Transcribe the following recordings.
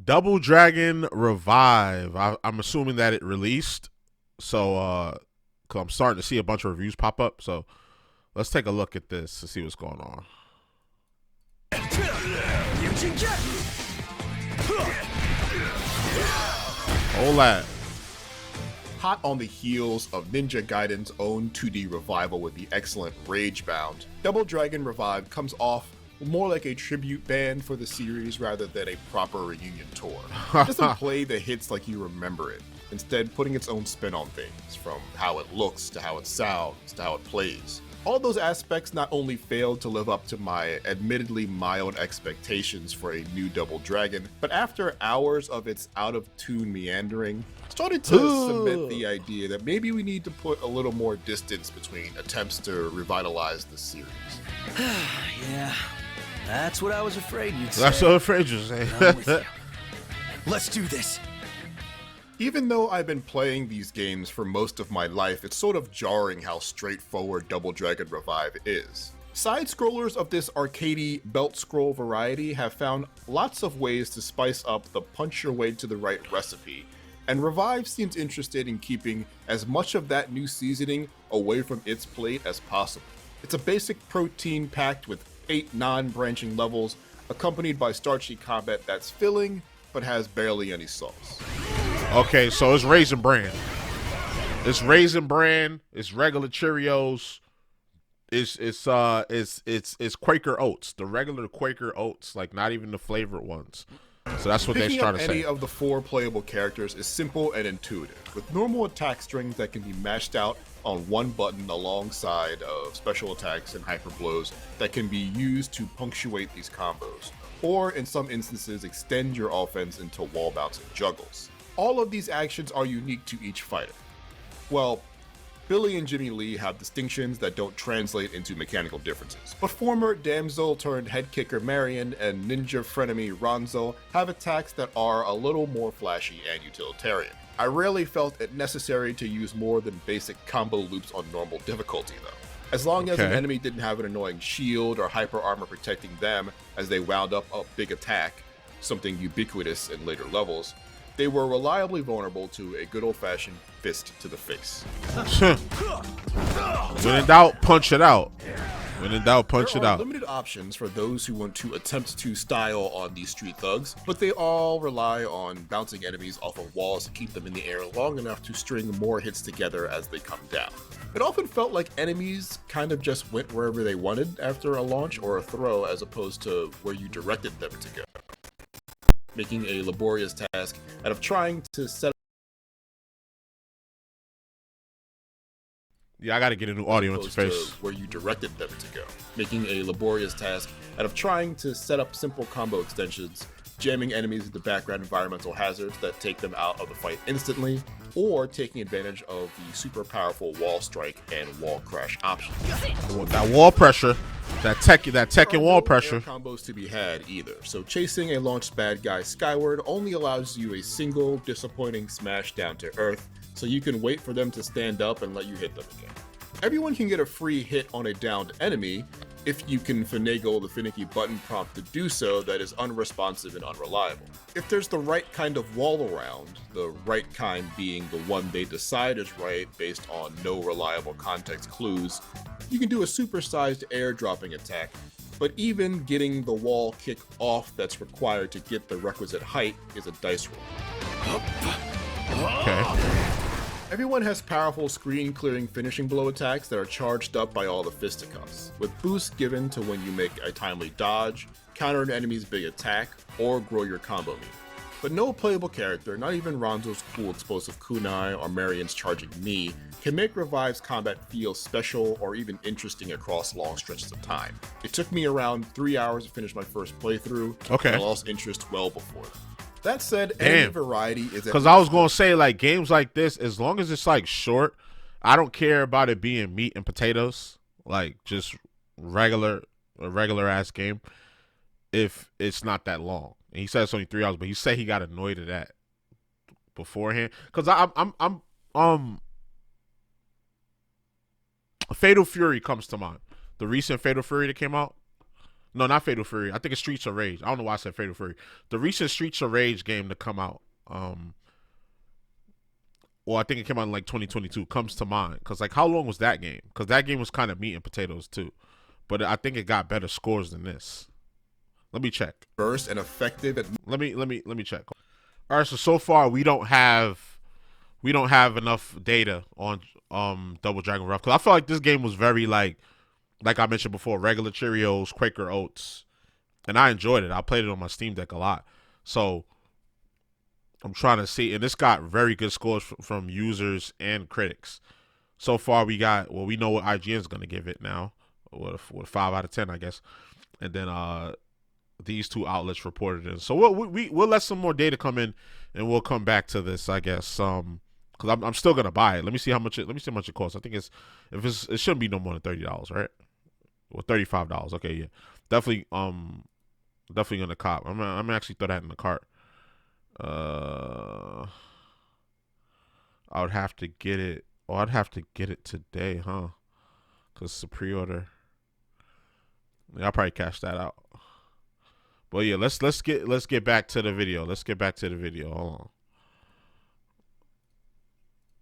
Double Dragon Revive. I'm assuming that it released. So, cause I'm starting to see a bunch of reviews pop up. So, let's take a look at this to see what's going on. Hold that. Hot on the heels of Ninja Gaiden's own 2D revival with the excellent Ragebound, Double Dragon Revive comes off more like a tribute band for the series rather than a proper reunion tour. It doesn't play the hits like you remember it, instead putting its own spin on things, from how it looks to how it sounds to how it plays. All those aspects not only failed to live up to my admittedly mild expectations for a new Double Dragon, but after hours of its out-of-tune meandering, started to cement the idea that maybe we need to put a little more distance between attempts to revitalize the series. Yeah, that's what I was afraid you'd say. That's what I was afraid you'd say. I'm with you. Let's do this. Even though I've been playing these games for most of my life, it's sort of jarring how straightforward Double Dragon Revive is. Side-scrollers of this arcadey belt scroll variety have found lots of ways to spice up the punch your way to the right recipe, and Revive seems interested in keeping as much of that new seasoning away from its plate as possible. It's a basic protein packed with 8 non-branching levels, accompanied by starchy combat that's filling, but has barely any sauce. Okay, so it's Raisin Bran. It's Raisin Bran. It's regular Cheerios. It's Quaker Oats, the regular Quaker Oats, like not even the flavored ones. So that's what they're trying to say. Any of the 4 playable characters is simple and intuitive, with normal attack strings that can be mashed out on one button alongside of special attacks and hyper blows that can be used to punctuate these combos, or in some instances extend your offense into wall bouncing juggles. All of these actions are unique to each fighter. Well, Billy and Jimmy Lee have distinctions that don't translate into mechanical differences, but former damsel turned head kicker Marion and ninja frenemy Ronzo have attacks that are a little more flashy and utilitarian. I rarely felt it necessary to use more than basic combo loops on normal difficulty though. As long as an enemy didn't have an annoying shield or hyper armor protecting them as they wound up a big attack, something ubiquitous in later levels, they were reliably vulnerable to a good old-fashioned fist to the face. When in doubt, punch it out. When in doubt, punch it There are out. limited options for those who want to attempt to style on these street thugs, but they all rely on bouncing enemies off of walls to keep them in the air long enough to string more hits together as they come down. It often felt like enemies kind of just went wherever they wanted after a launch or a throw as opposed to where you directed them to go, making a laborious task out of trying to set Yeah, I got to get a new audio interface. where you directed them to go, making a laborious task out of trying to set up simple combo extensions, jamming enemies into background environmental hazards that take them out of the fight instantly, or taking advantage of the super powerful wall strike and wall crash options. That wall pressure, that Tekken wall pressure. Combos to be had either, so chasing a launched bad guy skyward only allows you a single disappointing smash down to earth, so you can wait for them to stand up and let you hit them again. Everyone can get a free hit on a downed enemy if you can finagle the finicky button prompt to do so that is unresponsive and unreliable. If there's the right kind of wall around, the right kind being the one they decide is right based on no reliable context clues, you can do a supersized airdropping attack, but even getting the wall kick off that's required to get the requisite height is a dice roll. Okay. Everyone has powerful screen-clearing finishing blow attacks that are charged up by all the fisticuffs, with boosts given to when you make a timely dodge, counter an enemy's big attack, or grow your combo meter. But no playable character, not even Ronzo's cool explosive kunai or Marion's charging knee, can make Revive's combat feel special or even interesting across long stretches of time. It took me around 3 hours to finish my first playthrough, and I lost interest well before that. That said, any variety is... Because I was going to say, like, games like this, as long as it's, like, short, I don't care about it being meat and potatoes. Like, just a regular-ass game, if it's not that long. And he said it's only 3 hours, but he said he got annoyed at that beforehand. Because I'm Fatal Fury comes to mind. The recent Fatal Fury that came out. No, not Fatal Fury. I think it's Streets of Rage. I don't know why I said Fatal Fury. The recent Streets of Rage game to come out, well, I think it came out in like 2022, comes to mind. Because, like, how long was that game? Because that game was kind of meat and potatoes, too. But I think it got better scores than this. Let me check. Burst and effective at... Let me check. All right, so far we don't have enough data on Double Dragon Rough. Because I feel like this game was very, like I mentioned before, regular Cheerios, Quaker Oats. And I enjoyed it. I played it on my Steam Deck a lot. So I'm trying to see, and this got very good scores from users and critics. So far, we know what IGN's going to give it now, what 5 out of 10, I guess. And then these two outlets reported it. So we'll let some more data come in, and we'll come back to this, I guess. Because I'm still gonna buy it. Let me see how much it costs. I think it shouldn't be no more than $30, right? Or $35. Okay, yeah, definitely gonna cop. I'm actually throw that in the cart. I would have to get it. Oh, I'd have to get it today, huh? Cause it's a pre-order. Yeah, I'll probably cash that out. But yeah, let's get back to the video. Hold on.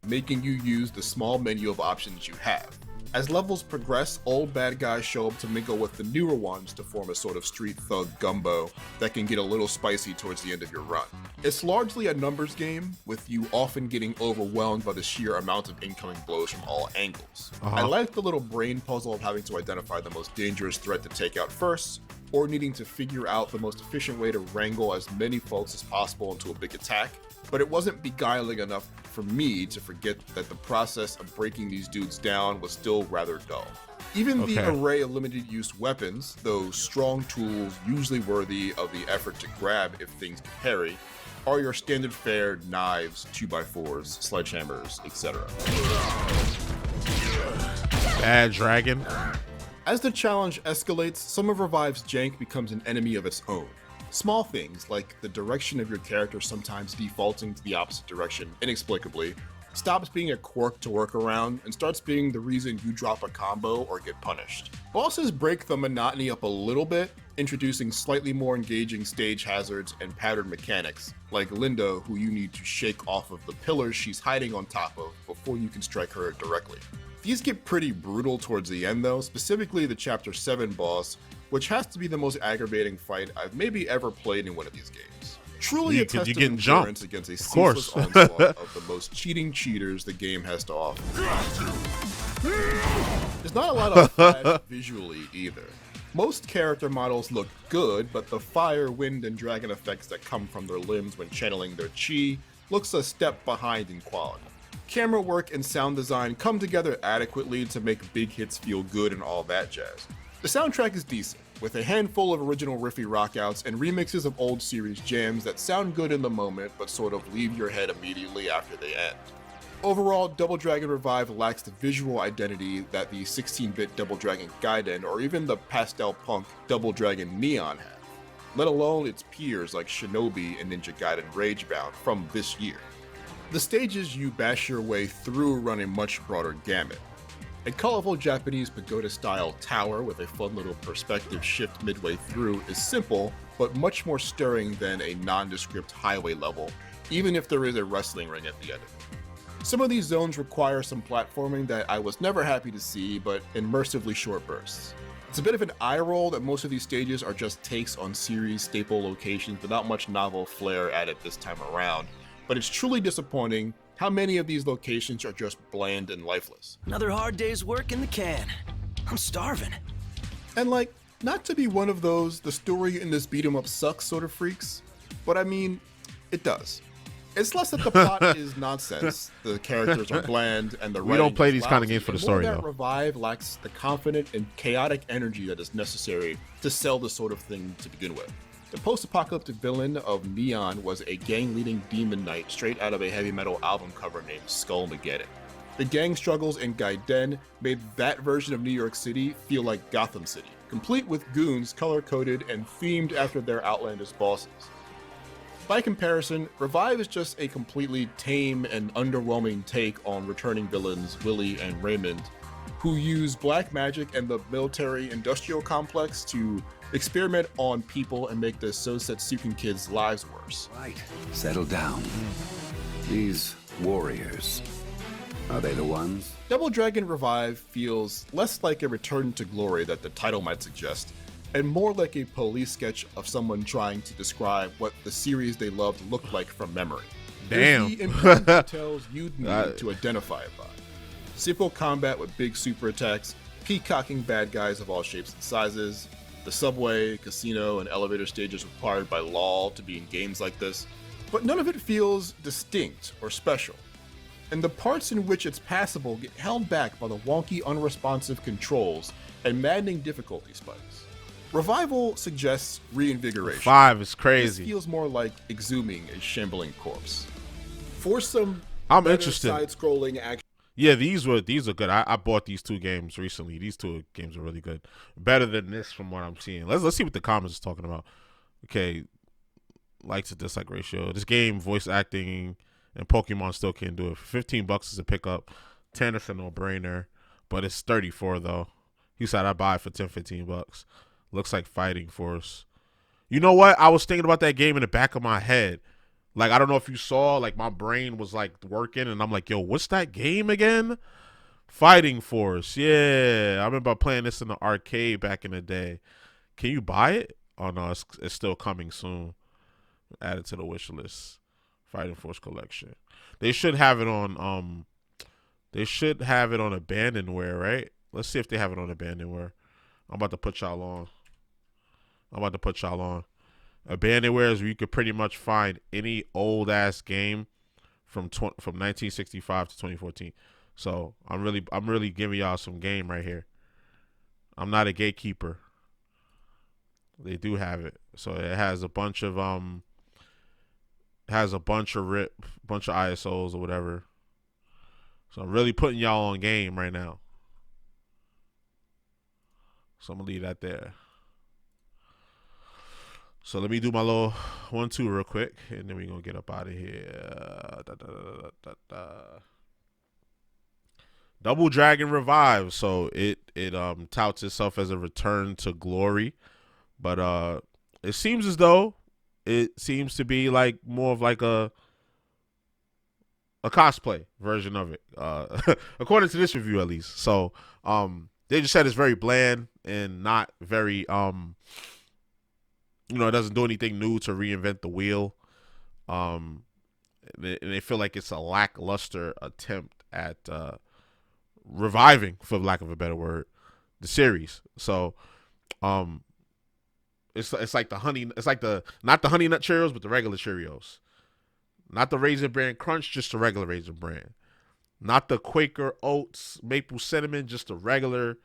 Making you use the small menu of options you have. As levels progress, old bad guys show up to mingle with the newer ones to form a sort of street thug gumbo that can get a little spicy towards the end of your run. It's largely a numbers game, with you often getting overwhelmed by the sheer amount of incoming blows from all angles. I like the little brain puzzle of having to identify the most dangerous threat to take out first, or needing to figure out the most efficient way to wrangle as many folks as possible into a big attack, but it wasn't beguiling enough for me to forget that the process of breaking these dudes down was still rather dull. Even the array of limited use weapons, those strong tools usually worthy of the effort to grab if things can parry, are your standard fare knives, 2x4s, sledgehammers, etc. Bad Dragon. As the challenge escalates, some of Revive's jank becomes an enemy of its own. Small things, like the direction of your character sometimes defaulting to the opposite direction inexplicably, stops being a quirk to work around and starts being the reason you drop a combo or get punished. Bosses break the monotony up a little bit, introducing slightly more engaging stage hazards and pattern mechanics, like Linda, who you need to shake off of the pillars she's hiding on top of before you can strike her directly. These get pretty brutal towards the end though, specifically the Chapter 7 boss, which has to be the most aggravating fight I've maybe ever played in one of these games. Truly a test of endurance against a ceaseless onslaught of the most cheating cheaters the game has to offer. There's not a lot of flash visually either. Most character models look good, but the fire, wind, and dragon effects that come from their limbs when channeling their chi looks a step behind in quality. Camera work and sound design come together adequately to make big hits feel good and all that jazz. The soundtrack is decent, with a handful of original riffy rockouts and remixes of old series jams that sound good in the moment but sort of leave your head immediately after they end. Overall, Double Dragon Revive lacks the visual identity that the 16-bit Double Dragon Gaiden or even the pastel punk Double Dragon Neon have, let alone its peers like Shinobi and Ninja Gaiden Ragebound from this year. The stages you bash your way through run a much broader gamut. A colorful Japanese pagoda-style tower with a fun little perspective shift midway through is simple, but much more stirring than a nondescript highway level, even if there is a wrestling ring at the end of it. Some of these zones require some platforming that I was never happy to see, but in mercifully short bursts. It's a bit of an eye roll that most of these stages are just takes on series staple locations without much novel flair added this time around, but it's truly disappointing how many of these locations are just bland and lifeless. Another hard day's work in the can. I'm starving. And like, not to be one of those the story in this beat 'em up sucks sort of freaks, but I mean, it does. It's less that the plot is nonsense, the characters are bland, and the writing We don't play is these kind of lousy, games for the and story more that though. Revive lacks the confident and chaotic energy that is necessary to sell this sort of thing to begin with. The post-apocalyptic villain of Neon was a gang-leading demon knight straight out of a heavy metal album cover named Skullmageddon. The gang struggles in Gaiden made that version of New York City feel like Gotham City, complete with goons color-coded and themed after their outlandish bosses. By comparison, Revive is just a completely tame and underwhelming take on returning villains Willie and Raymond, who use black magic and the military-industrial complex to Experiment on people and make the Sosetsuken kids' lives worse. Right. Settle down. These warriors, are they the ones? Double Dragon Revive feels less like a return to glory that the title might suggest, and more like a police sketch of someone trying to describe what the series they loved looked like from memory. Damn. There's the important details you'd need to identify it by. Simple combat with big super attacks, peacocking bad guys of all shapes and sizes, the subway, casino, and elevator stages required by law to be in games like this, but none of it feels distinct or special. And the parts in which it's passable get held back by the wonky, unresponsive controls and maddening difficulty spikes. Revival suggests reinvigoration. 5 is crazy. This feels more like exhuming a shambling corpse. For some I'm better interested. side-scrolling action. Yeah, these are good. I bought these 2 games recently. These 2 games are really good. Better than this from what I'm seeing. Let's see what the comments are talking about. Okay, like to dislike ratio. This game, voice acting, and Pokemon still can't do it. For $15 is a pickup. 10 is a no-brainer, but it's 34 though. He said I buy it for $10-15. Looks like Fighting Force. You know what? I was thinking about that game in the back of my head. Like, I don't know if you saw, like, my brain was, like, working, and I'm like, yo, what's that game again? Fighting Force. Yeah, I remember playing this in the arcade back in the day. Can you buy it? Oh, no, it's still coming soon. Add it to the wish list. Fighting Force collection. They should have it on, Abandonware, right? Let's see if they have it on Abandonware. I'm about to put y'all on. Abandonware is where you could pretty much find any old ass game from 1965 to 2014. So I'm really giving y'all some game right here. I'm not a gatekeeper. They do have it. So it has a bunch of ISOs or whatever. So I'm really putting y'all on game right now. So I'm gonna leave that there. So let me do my little 1-2 real quick, and then we're going to get up out of here. Double Dragon Revive. So it touts itself as a return to glory. But it seems as though it seems to be like more of like a cosplay version of it. According to this review at least. So they just said it's very bland and not very it doesn't do anything new to reinvent the wheel. And they feel like it's a lackluster attempt at reviving, for lack of a better word, the series. So, it's like the honey. It's like not the Honey Nut Cheerios, but the regular Cheerios. Not the Raisin Bran Crunch, just the regular Raisin Bran. Not the Quaker Oats Maple Cinnamon, just the regular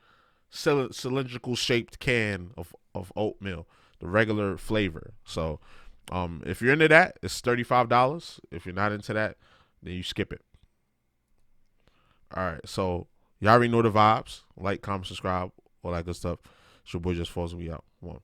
cylindrical shaped can of oatmeal. The regular flavor. So if you're into that, it's $35. If you're not into that, then you skip it. All right, so y'all already know the vibes. Like, comment, subscribe, all that good stuff. It's your boy JusticeXFalls, and we out. One.